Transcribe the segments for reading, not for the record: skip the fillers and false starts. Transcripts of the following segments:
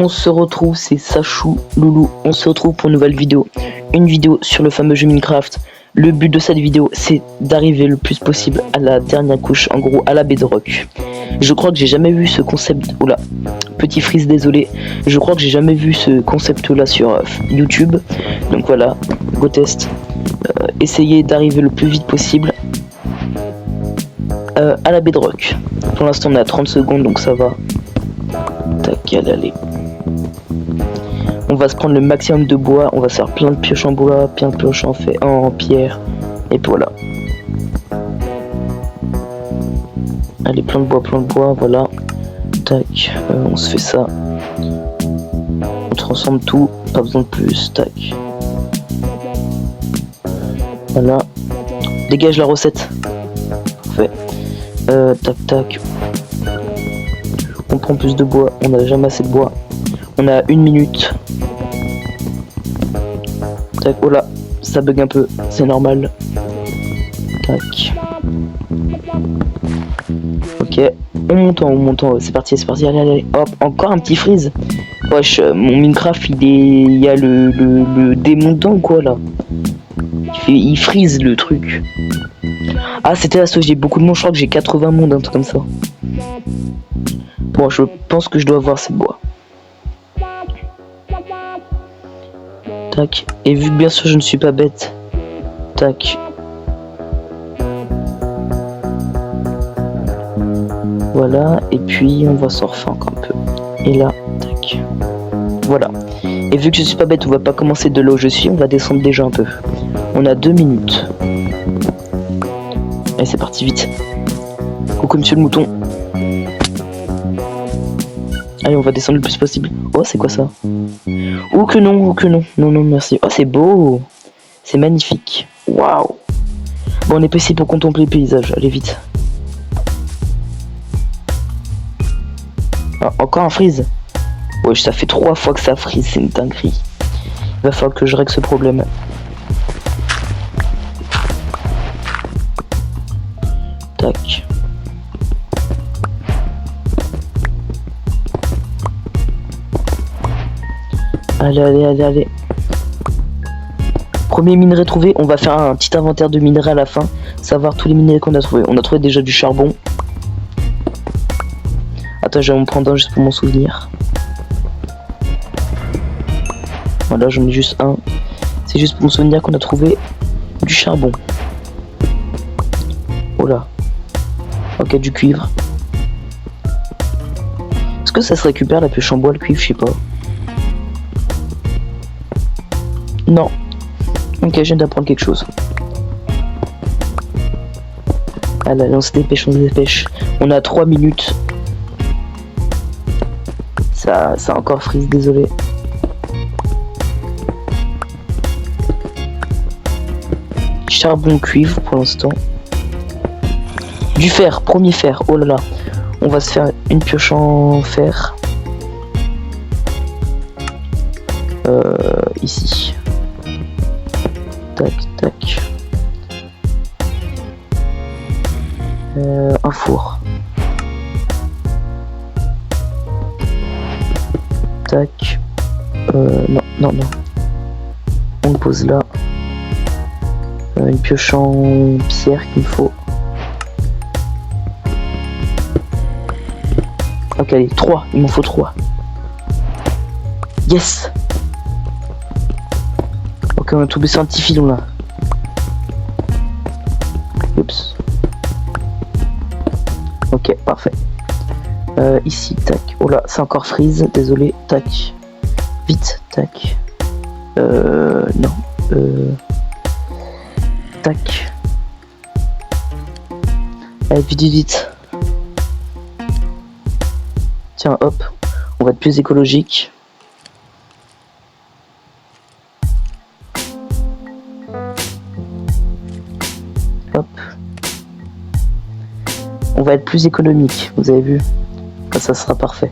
on se retrouve, c'est Sachou Loulou. On se retrouve pour une nouvelle vidéo. Une vidéo sur le fameux jeu Minecraft. Le but de cette vidéo, c'est d'arriver le plus possible à la dernière couche, en gros à la bedrock. Je crois que j'ai jamais vu ce concept. Oula, petit freeze, désolé. Je crois que j'ai jamais vu ce concept là sur YouTube. Donc voilà, go test. Essayez d'arriver le plus vite possible à la bedrock. Pour l'instant, on est à 30 secondes, donc ça va. Tac, allez. On va se prendre le maximum de bois, on va se faire plein de pioches en bois, plein de pioches en pierre, et voilà. Allez, plein de bois, voilà. Tac, on se fait ça. On transforme tout, pas besoin de plus, tac. Voilà. Dégage la recette. Parfait. Tac. On prend plus de bois, on n'a jamais assez de bois. On a 1 minute. Tac, oh là, ça bug un peu, c'est normal. Tac. Ok, on monte, c'est parti, allez. Hop, encore un petit freeze. Wesh, mon Minecraft, il y a le démon dedans ou quoi là? Il freeze le truc. Ah, c'était la sauce, j'ai beaucoup de monde, je crois que j'ai 80 mondes, un truc comme ça. Bon, je pense que je dois avoir ces bois. Tac. Et vu que bien sûr je ne suis pas bête. Tac. Voilà. Et puis on va surfer encore un peu. Et là, tac. Voilà. Et vu que je suis pas bête, on va pas commencer de là où je suis. On va descendre déjà un peu. On a 2 minutes. Allez, c'est parti vite. Coucou monsieur le mouton. Allez, on va descendre le plus possible. Oh, c'est quoi ça? Oh que non. Non, merci. Oh, c'est beau. C'est magnifique. Waouh. Bon, on est pas ici pour contempler le paysage. Allez, vite. Ah, encore un freeze. Ouais, ça fait 3 fois que ça freeze. C'est une dinguerie. Il va falloir que je règle ce problème. Tac. Allez. Premier minerai trouvé, on va faire un petit inventaire de minerais à la fin, savoir tous les minerais qu'on a trouvé. On a trouvé déjà du charbon. Attends, je vais en prendre un juste pour mon souvenir. Voilà, j'en ai juste un. C'est juste pour mon souvenir qu'on a trouvé du charbon. Oh là. Ok, du cuivre. Est-ce que ça se récupère la pioche en bois, le cuivre? Je sais pas. Non. Ok, je viens d'apprendre quelque chose. Allez, on se dépêche. On a 3 minutes. Ça a encore freeze, désolé. Charbon, cuivre pour l'instant. Du fer, premier fer. Oh là là. On va se faire une pioche en fer. Ici. Tac. Un four. Tac. Non. On le pose là. Une pioche en pierre qu'il me faut. Ok, allez, 3. Il m'en faut 3. Yes! Ok, on a tout baissé un petit filon là. Oups. Ok, parfait. Ici, tac. Oh là, c'est encore freeze, désolé. Tac. Vite, tac. Non. Tac. Allez, vite. Tiens, hop. On va être plus écologique. Hop. On va être plus économique, vous avez vu. Ça sera parfait.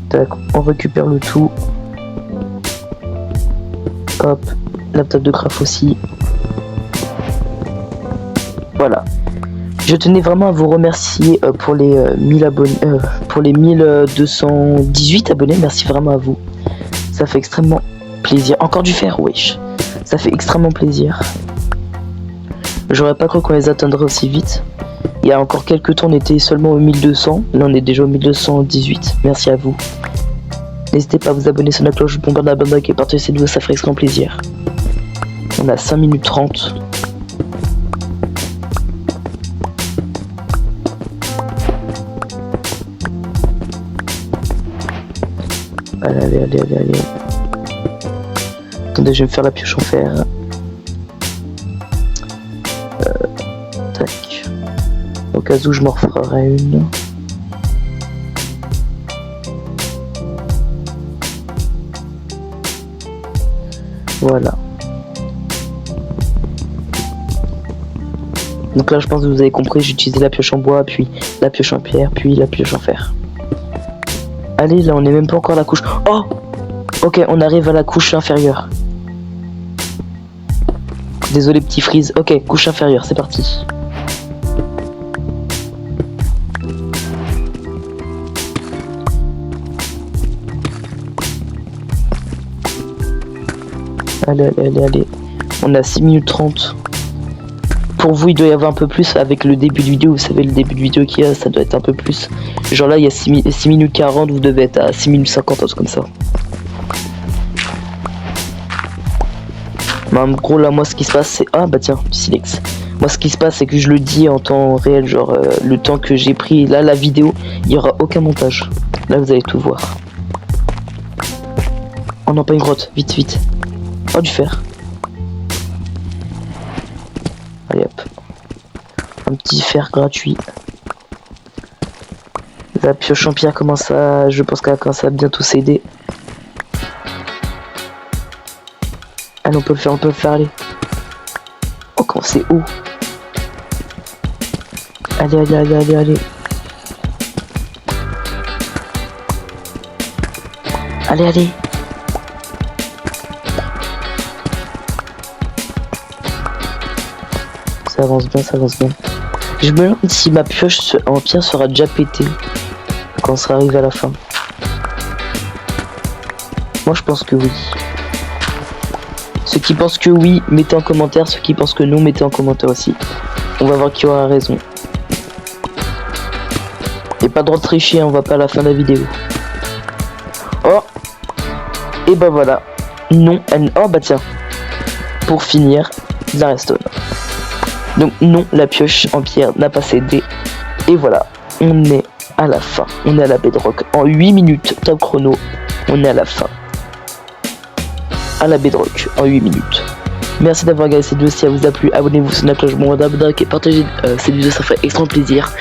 Tac, on récupère le tout. Hop, laptop de Graf aussi. Voilà. Je tenais vraiment à vous remercier pour les 1000 abonnés, pour les 1218 abonnés. Merci vraiment à vous. Ça fait extrêmement plaisir. Encore du fer, wesh. Ça fait extrêmement plaisir. J'aurais pas cru qu'on les atteindrait aussi vite. Il y a encore quelques temps, on était seulement au 1200. Là, on est déjà au 1218. Merci à vous. N'hésitez pas à vous abonner sur la cloche, bombarde la bande et partager cette vidéo, ça ferait extrêmement plaisir. On a 5 minutes 30. Allez. Attendez, je vais me faire la pioche en fer. Tac. Au cas où je m'en referai une. Voilà. Donc là, je pense que vous avez compris, j'ai utilisé la pioche en bois, puis la pioche en pierre, puis la pioche en fer. Allez, là, on n'est même pas encore à la couche. Oh! Ok, on arrive à la couche inférieure. Désolé, petit freeze. Ok, couche inférieure, c'est parti. Allez. On a 6 minutes 30. Pour vous, il doit y avoir un peu plus avec le début de vidéo. Vous savez, le début de vidéo qu'il y a, ça doit être un peu plus. Genre là, il y a 6 minutes 40, vous devez être à 6 minutes 50, un truc comme ça. Mais en gros, là, moi, ce qui se passe, c'est... Ah, bah tiens, Silex. Moi, ce qui se passe, c'est que je le dis en temps réel, genre le temps que j'ai pris. Là, la vidéo, il n'y aura aucun montage. Là, vous allez tout voir. Oh non, pas une grotte. Vite. Oh, du fer. Allez hop. Un petit fer gratuit. La pioche en pierre commence à... Je pense qu'elle commence à bientôt s'aider. Allez, on peut le faire, allez. Oh, comment c'est haut. Allez. Allez. Ça avance bien. Je me demande si ma pioche en pierre sera déjà pétée quand on sera arrivé à la fin. Moi je pense que oui. Ceux qui pensent que oui, mettez en commentaire. Ceux qui pensent que non, mettez en commentaire aussi. On va voir qui aura raison. Et pas de droit de tricher, on va pas à la fin de la vidéo. Oh. Et bah voilà. Non, oh bah tiens. Pour finir, la redstone. Donc non, la pioche en pierre n'a pas cédé. Et voilà, on est à la fin. On est à la bedrock. En 8 minutes, top chrono, on est à la fin. À la bedrock, en 8 minutes. Merci d'avoir regardé cette vidéo. Si elle vous a plu, abonnez-vous sur la cloche, bon et partagez cette vidéo, ça ferait extrêmement plaisir.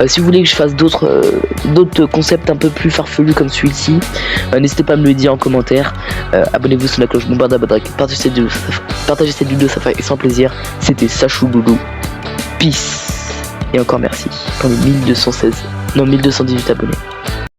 Si vous voulez que je fasse d'autres concepts un peu plus farfelus comme celui-ci, n'hésitez pas à me le dire en commentaire. Abonnez-vous sur la cloche, bon partagez cette vidéo, ça ferait extrêmement plaisir. C'était Sachou Loulou. Peace. Et encore merci pour les 1218 abonnés.